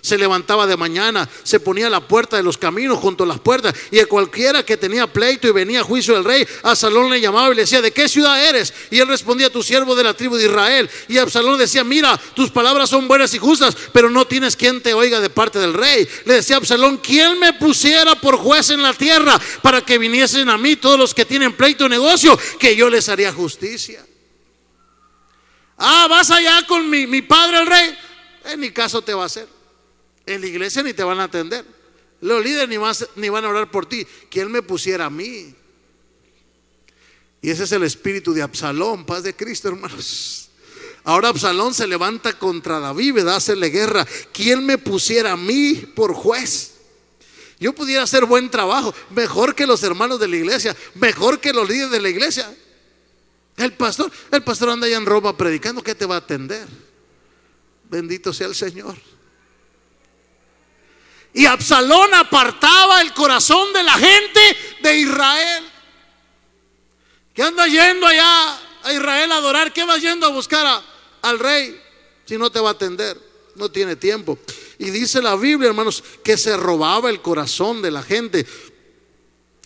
Se levantaba de mañana, se ponía a la puerta de los caminos, junto a las puertas, y a cualquiera que tenía pleito y venía a juicio del rey, Absalón le llamaba y le decía: ¿de qué ciudad eres? Y él respondía: tu siervo de la tribu de Israel. Y Absalón decía: mira, tus palabras son buenas y justas, pero no tienes quien te oiga de parte del rey. Le decía Absalón: ¿quién me pusiera por juez en la tierra para que viniesen a mí todos los que tienen pleito y negocio, que yo les haría justicia? Vas allá con mi padre el rey. Ni caso te va a hacer. En la iglesia ni te van a atender. Los líderes ni van a orar por ti. Que él me pusiera a mí. Y ese es el espíritu de Absalón. Paz de Cristo, hermanos. Ahora Absalón se levanta contra David, ¿verdad? A hacerle guerra. ¿Quién me pusiera a mí por juez? Yo pudiera hacer buen trabajo, mejor que los hermanos de la iglesia, mejor que los líderes de la iglesia. El pastor anda allá en Roma predicando. ¿Qué te va a atender? Bendito sea el Señor. Y Absalón apartaba el corazón de la gente de Israel. ¿Qué anda yendo allá a Israel a adorar? ¿Qué vas yendo a buscar al rey si no te va a atender? No tiene tiempo. Y dice la Biblia, hermanos, que se robaba el corazón de la gente.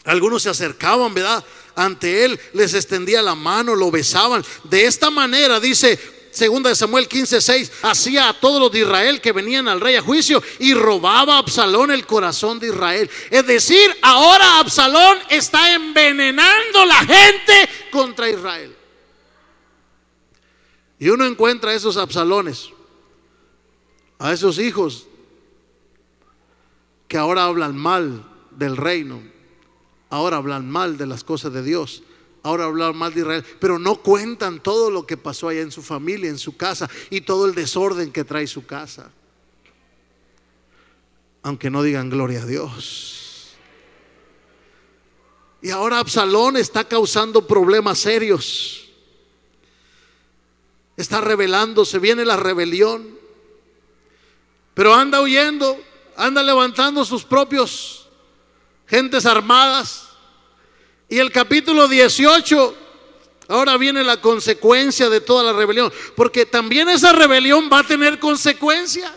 Algunos se acercaban, ¿verdad?, ante él, les extendía la mano, lo besaban. De esta manera, dice Segunda de Samuel 15:6, hacía a todos los de Israel que venían al rey a juicio, y robaba a Absalón el corazón de Israel. Es decir, ahora Absalón está envenenando la gente contra Israel. Y uno encuentra a esos Absalones, a esos hijos que ahora hablan mal del reino, ahora hablan mal de las cosas de Dios, ahora hablan mal de Israel, pero no cuentan todo lo que pasó allá en su familia, en su casa, y todo el desorden que trae su casa. Aunque no digan gloria a Dios. Y ahora Absalón está causando problemas serios. Está rebelándose, viene la rebelión, pero anda huyendo, anda levantando sus propios gentes armadas. Y el capítulo 18, ahora viene la consecuencia de toda la rebelión, porque también esa rebelión va a tener consecuencia.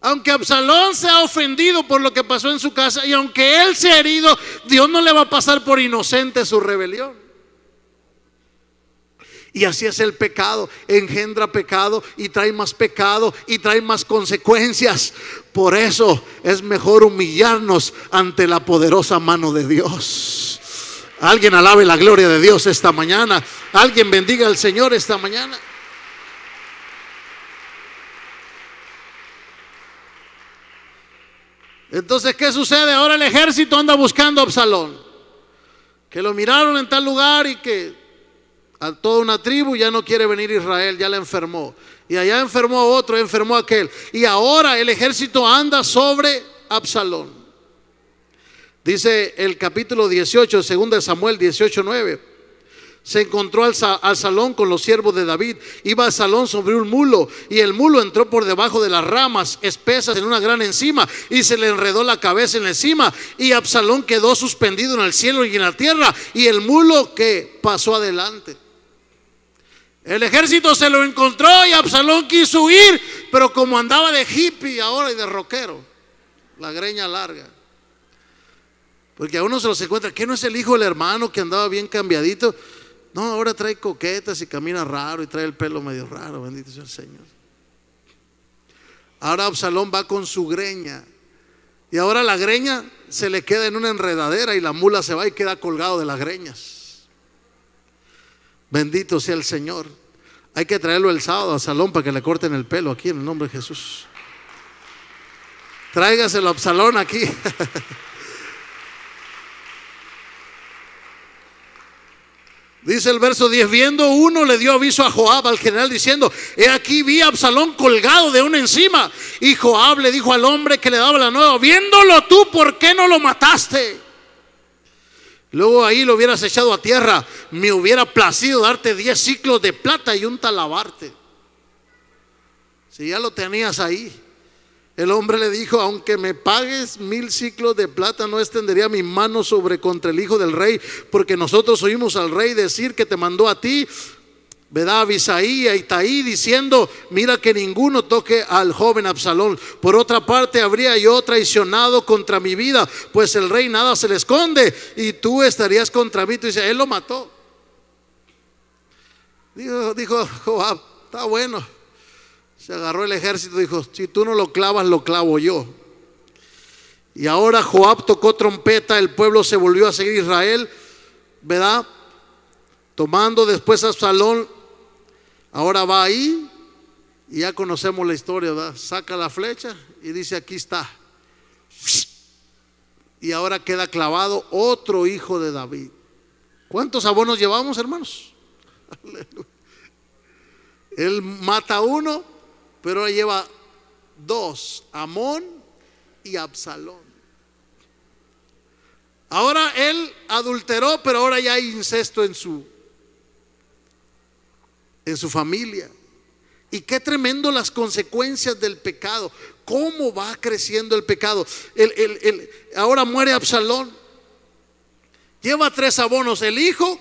Aunque Absalón se ha ofendido por lo que pasó en su casa, y aunque él se ha herido, Dios no le va a pasar por inocente su rebelión. Y así es el pecado, engendra pecado y trae más pecado y trae más consecuencias. Por eso es mejor humillarnos ante la poderosa mano de Dios. Alguien alabe la gloria de Dios esta mañana. Alguien bendiga al Señor esta mañana. Entonces, ¿qué sucede? Ahora el ejército anda buscando a Absalón, que lo miraron en tal lugar y que a toda una tribu ya no quiere venir Israel, ya la enfermó. Y allá enfermó a otro, enfermó a aquel. Y ahora el ejército anda sobre Absalón. Dice el capítulo 18, 2 de Samuel 18:9. Se encontró Absalón con los siervos de David. Iba Absalón sobre un mulo, y el mulo entró por debajo de las ramas espesas en una gran encima, y se le enredó la cabeza en la encima, y Absalón quedó suspendido en el cielo y en la tierra, y el mulo que pasó adelante. El ejército se lo encontró y Absalón quiso huir, pero como andaba de hippie ahora y de rockero, la greña larga, porque a uno se los encuentra, ¿qué no es el hijo del hermano que andaba bien cambiadito? No, ahora trae coquetas y camina raro y trae el pelo medio raro, bendito sea el Señor. Ahora Absalón va con su greña, y ahora la greña se le queda en una enredadera, y la mula se va y queda colgado de las greñas. Bendito sea el Señor. Hay que traerlo el sábado a Absalón para que le corten el pelo aquí en el nombre de Jesús. Tráigaselo a Absalón aquí. Dice el verso 10: viendo uno, le dio aviso a Joab, al general, diciendo: he aquí vi a Absalón colgado de una encima. Y Joab le dijo al hombre que le daba la nueva: viéndolo tú, ¿por qué no lo mataste? Luego ahí lo hubieras echado a tierra. Me hubiera placido darte 10 ciclos de plata y un talabarte. Si ya lo tenías ahí. El hombre le dijo: aunque me pagues 1000 ciclos de plata, no extendería mi mano contra el hijo del rey, porque nosotros oímos al rey decir que te mandó a ti, ¿verdad?, Abisaí y a Itaí, diciendo: mira que ninguno toque al joven Absalón. Por otra parte, habría yo traicionado contra mi vida, pues el rey nada se le esconde, y tú estarías contra mí. Tú dices: él lo mató. Dijo Joab: está bueno. Se agarró el ejército y dijo: si tú no lo clavas, lo clavo yo. Y ahora Joab tocó trompeta, el pueblo se volvió a seguir Israel, ¿verdad? Tomando después a Absalón, ahora va ahí y ya conocemos la historia, ¿verdad? Saca la flecha y dice: aquí está. Y ahora queda clavado otro hijo de David. ¿Cuántos abonos llevamos, hermanos? Aleluya. Él mata a uno, pero ahora lleva 2, Amón y Absalón. Ahora él adulteró, pero ahora ya hay incesto en su familia. Y qué tremendo las consecuencias del pecado. Cómo va creciendo el pecado. Ahora muere Absalón. Lleva 3 abonos: el hijo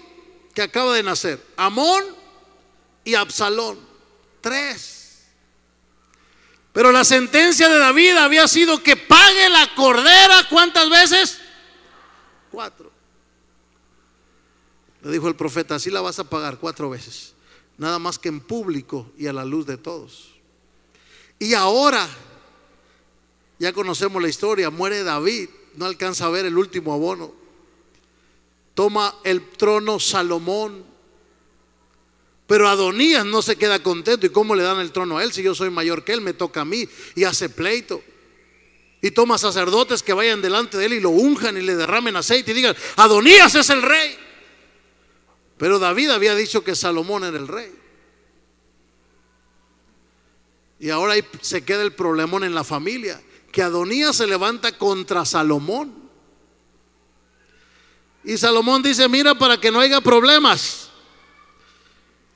que acaba de nacer, Amón y Absalón. 3. Pero la sentencia de David había sido que pague la cordera. ¿Cuántas veces? 4. Le dijo el profeta: así la vas a pagar 4 veces, nada más que en público y a la luz de todos. Y ahora ya conocemos la historia. Muere David, no alcanza a ver el último abono. Toma el trono Salomón. Pero Adonías no se queda contento. ¿Y cómo le dan el trono a él? Si yo soy mayor que él, me toca a mí. Y hace pleito. Y toma sacerdotes que vayan delante de él y lo unjan y le derramen aceite y digan: Adonías es el rey. Pero David había dicho que Salomón era el rey. Y ahora ahí se queda el problemón en la familia, que Adonías se levanta contra Salomón. Y Salomón dice: mira, para que no haya problemas,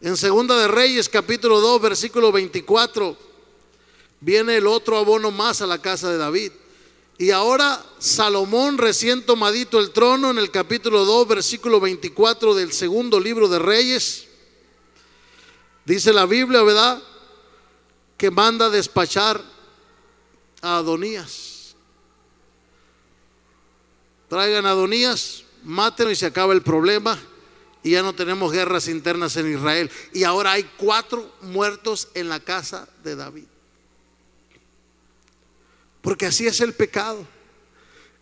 en Segunda de Reyes capítulo 2 versículo 24 viene el otro abono más a la casa de David. Y ahora Salomón, recién tomadito el trono, en el capítulo 2 versículo 24 del segundo libro de Reyes, dice la Biblia, ¿verdad?, que manda despachar a Adonías. Traigan a Adonías, mátenlo y se acaba el problema. Y ya no tenemos guerras internas en Israel. Y ahora hay 4 muertos en la casa de David. Porque así es el pecado.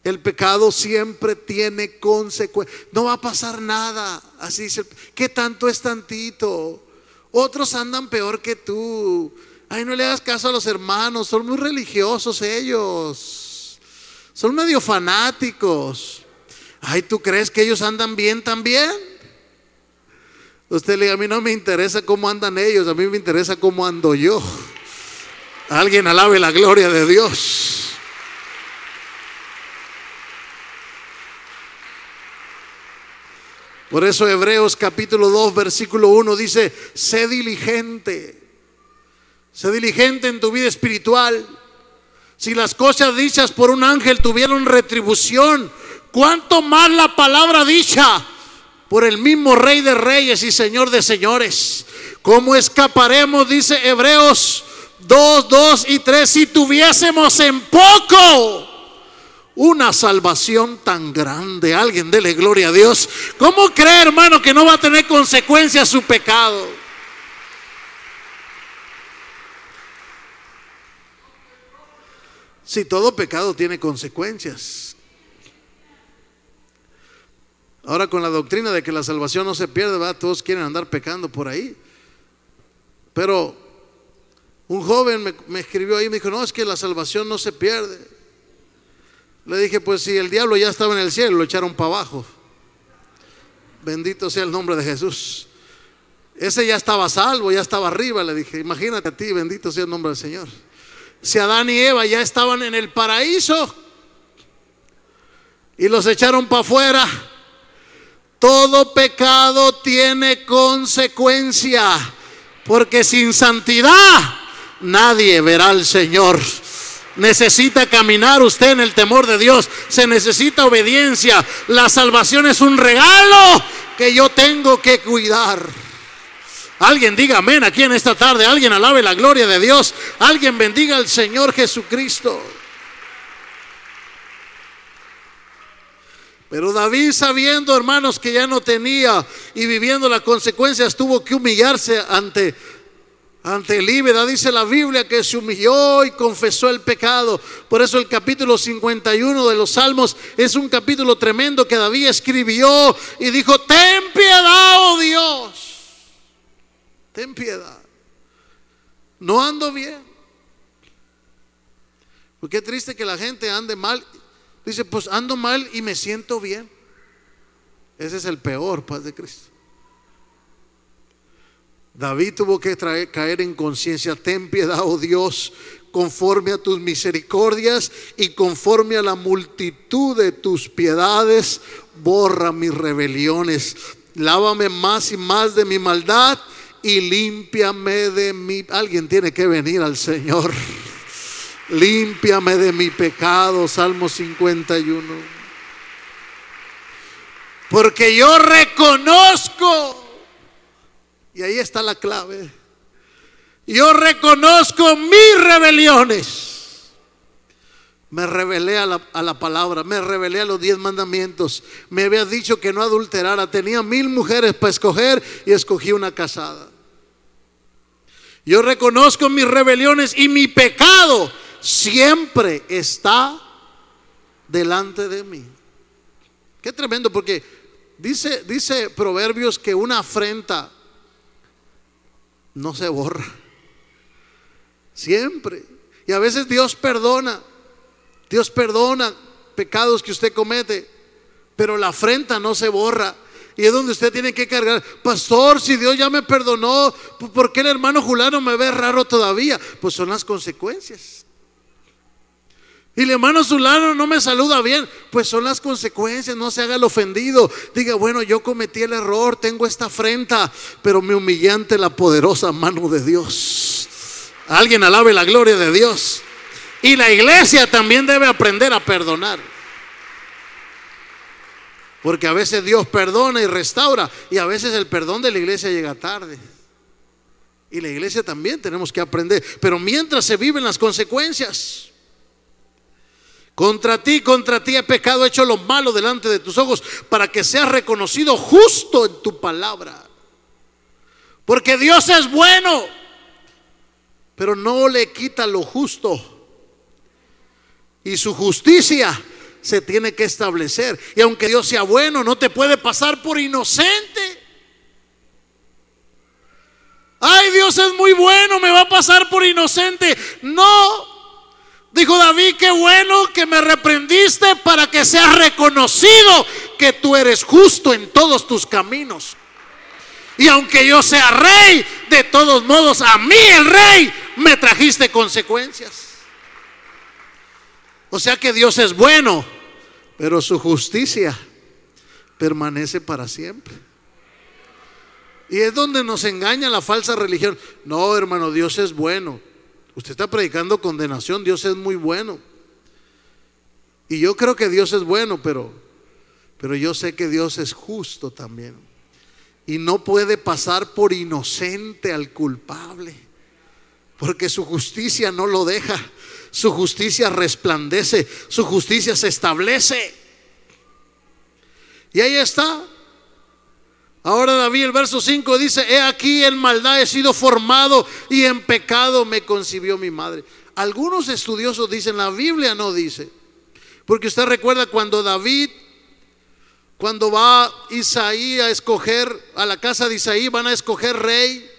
El pecado siempre tiene consecuencias. No va a pasar nada. Así dice: ¿qué tanto es tantito? Otros andan peor que tú. Ay, no le hagas caso a los hermanos, son muy religiosos ellos. Son medio fanáticos. Ay, ¿tú crees que ellos andan bien también? Usted le diga: a mí no me interesa cómo andan ellos, a mí me interesa cómo ando yo. Alguien alabe la gloria de Dios. Por eso Hebreos capítulo 2 versículo 1 dice: sé diligente en tu vida espiritual. Si las cosas dichas por un ángel tuvieron retribución, ¿cuánto más la palabra dicha por el mismo Rey de Reyes y Señor de Señores? ¿Cómo escaparemos, dice Hebreos 2, 2 y 3, si tuviésemos en poco una salvación tan grande? Alguien dele gloria a Dios. ¿Cómo cree, hermano, que no va a tener consecuencias su pecado? Si todo pecado tiene consecuencias. Ahora, con la doctrina de que la salvación no se pierde, ¿verdad?, todos quieren andar pecando por ahí. Pero un joven me escribió ahí y me dijo: no, es que la salvación no se pierde. Le dije: pues si el diablo ya estaba en el cielo, lo echaron para abajo. Bendito sea el nombre de Jesús. Ese ya estaba salvo, ya estaba arriba. Le dije, imagínate a ti, bendito sea el nombre del Señor. Si Adán y Eva ya estaban en el paraíso y los echaron para afuera, todo pecado tiene consecuencia, porque sin santidad nadie verá al Señor. Necesita caminar usted en el temor de Dios, se necesita obediencia. La salvación es un regalo que yo tengo que cuidar. Alguien diga amén aquí en esta tarde, alguien alabe la gloria de Dios, alguien bendiga al Señor Jesucristo. Pero David, sabiendo, hermanos, que ya no tenía y viviendo las consecuencias, tuvo que humillarse ante Elí. Dice la Biblia que se humilló y confesó el pecado. Por eso el capítulo 51 de los Salmos es un capítulo tremendo que David escribió y dijo: ten piedad, oh Dios, ten piedad, no ando bien. Porque es triste que la gente ande mal. Dice, pues ando mal y me siento bien. Ese es el peor, paz de Cristo. David tuvo que caer en conciencia: ten piedad, oh Dios, conforme a tus misericordias y conforme a la multitud de tus piedades, borra mis rebeliones. Lávame más y más de mi maldad y límpiame de mi... Alguien tiene que venir al Señor. Límpiame de mi pecado. Salmo 51. Porque yo reconozco, y ahí está la clave, yo reconozco mis rebeliones. Me rebelé a la palabra, me rebelé a los 10 mandamientos. Me había dicho que no adulterara, tenía 1000 mujeres para escoger y escogí una casada. Yo reconozco mis rebeliones y mi pecado siempre está delante de mí. Qué tremendo, porque dice Proverbios que una afrenta no se borra, siempre. Y a veces Dios perdona pecados que usted comete, pero la afrenta no se borra. Y es donde usted tiene que cargar: pastor, si Dios ya me perdonó, ¿por qué el hermano Julano me ve raro todavía? Pues son las consecuencias. Y el hermano Zulano no me saluda bien, pues son las consecuencias. No se haga el ofendido. Diga, bueno, yo cometí el error, tengo esta afrenta, pero me humillé ante la poderosa mano de Dios. Alguien alabe la gloria de Dios. Y la iglesia también debe aprender a perdonar, porque a veces Dios perdona y restaura, y a veces el perdón de la iglesia llega tarde. Y la iglesia también tenemos que aprender. Pero mientras se viven las consecuencias, contra ti he pecado, he hecho lo malo delante de tus ojos, para que seas reconocido justo en tu palabra. Porque Dios es bueno, pero no le quita lo justo, y su justicia se tiene que establecer. Y aunque Dios sea bueno, no te puede pasar por inocente. Ay, Dios es muy bueno, me va a pasar por inocente. No. Dijo David: qué bueno que me reprendiste, para que seas reconocido que tú eres justo en todos tus caminos. Y aunque yo sea rey, de todos modos a mí, el rey, me trajiste consecuencias. O sea que Dios es bueno, pero su justicia permanece para siempre. Y es donde nos engaña la falsa religión. No, hermano, Dios es bueno. Usted está predicando condenación. Dios es muy bueno. Y yo creo que Dios es bueno, pero yo sé que Dios es justo también. Y no puede pasar por inocente al culpable, porque su justicia no lo deja. Su justicia resplandece, su justicia se establece. Y ahí está. Ahora David, el verso 5 dice: he aquí en maldad he sido formado, y en pecado me concibió mi madre. Algunos estudiosos dicen, la Biblia no dice, porque usted recuerda cuando va Isaí a escoger, a la casa de Isaí van a escoger rey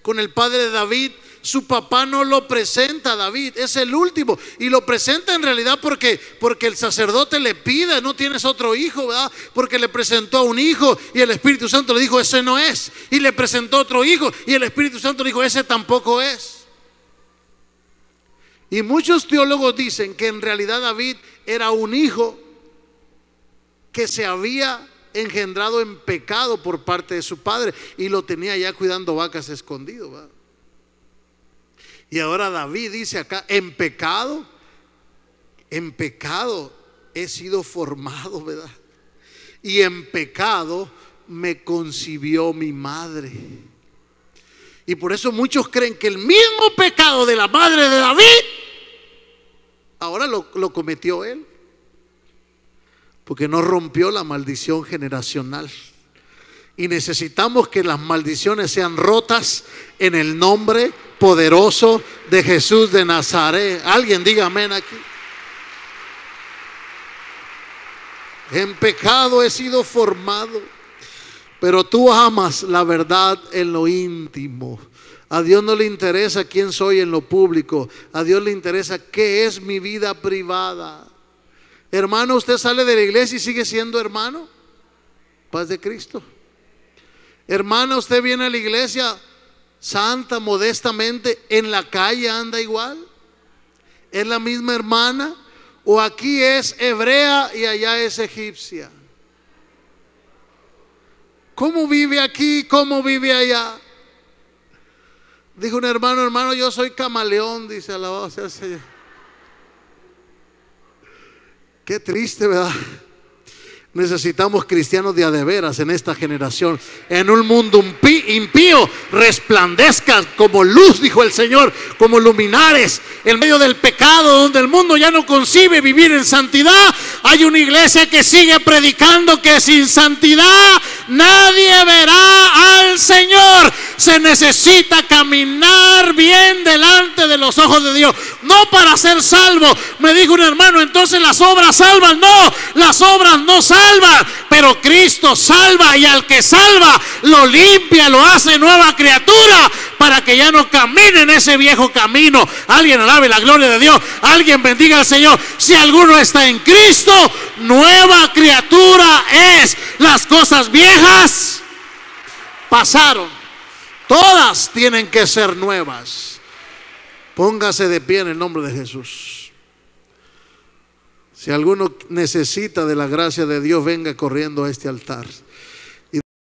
con el padre de David. su papá no lo presenta a David, es el último, y lo presenta en realidad porque el sacerdote le pide, no tienes otro hijo, ¿verdad? Porque le presentó a un hijo y el Espíritu Santo le dijo, ese no es, y le presentó otro hijo y el Espíritu Santo le dijo, ese tampoco es. Y muchos teólogos dicen que en realidad David era un hijo que se había engendrado en pecado por parte de su padre y lo tenía ya cuidando vacas escondido, ¿verdad? Y ahora David dice acá, en pecado he sido formado, ¿verdad? Y en pecado me concibió mi madre. Y por eso muchos creen que el mismo pecado de la madre de David ahora lo cometió él, porque no rompió la maldición generacional. Y necesitamos que las maldiciones sean rotas en el nombre poderoso de Jesús de Nazaret. Alguien diga amén aquí. En pecado he sido formado, pero tú amas la verdad en lo íntimo. A Dios no le interesa quién soy en lo público, a Dios le interesa qué es mi vida privada. Hermano, usted sale de la iglesia y sigue siendo hermano. Paz de Cristo. Hermana, usted viene a la iglesia santa, modestamente, en la calle anda igual. ¿Es la misma hermana? ¿O aquí es hebrea y allá es egipcia? ¿Cómo vive aquí? ¿Cómo vive allá? Dijo un hermano, hermano, yo soy camaleón, dice, alabado sea el Señor. Qué triste, ¿verdad? Necesitamos cristianos de a de veras en esta generación. En un mundo impío resplandezcan como luz, dijo el Señor, como luminares en medio del pecado, donde el mundo ya no concibe vivir en santidad. Hay una iglesia que sigue predicando que sin santidad nadie verá al Señor. Se necesita caminar bien delante de los ojos de Dios, no para ser salvo. Me dijo un hermano, entonces las obras salvan. No, las obras no salvan, pero Cristo salva, y al que salva lo limpia, lo hace nueva criatura, para que ya no camine en ese viejo camino. Alguien alabe la gloria de Dios, alguien bendiga al Señor. Si alguno está en Cristo, nueva criatura es. Las cosas viejas pasaron, todas tienen que ser nuevas. Póngase de pie en el nombre de Jesús. Si alguno necesita de la gracia de Dios, venga corriendo a este altar.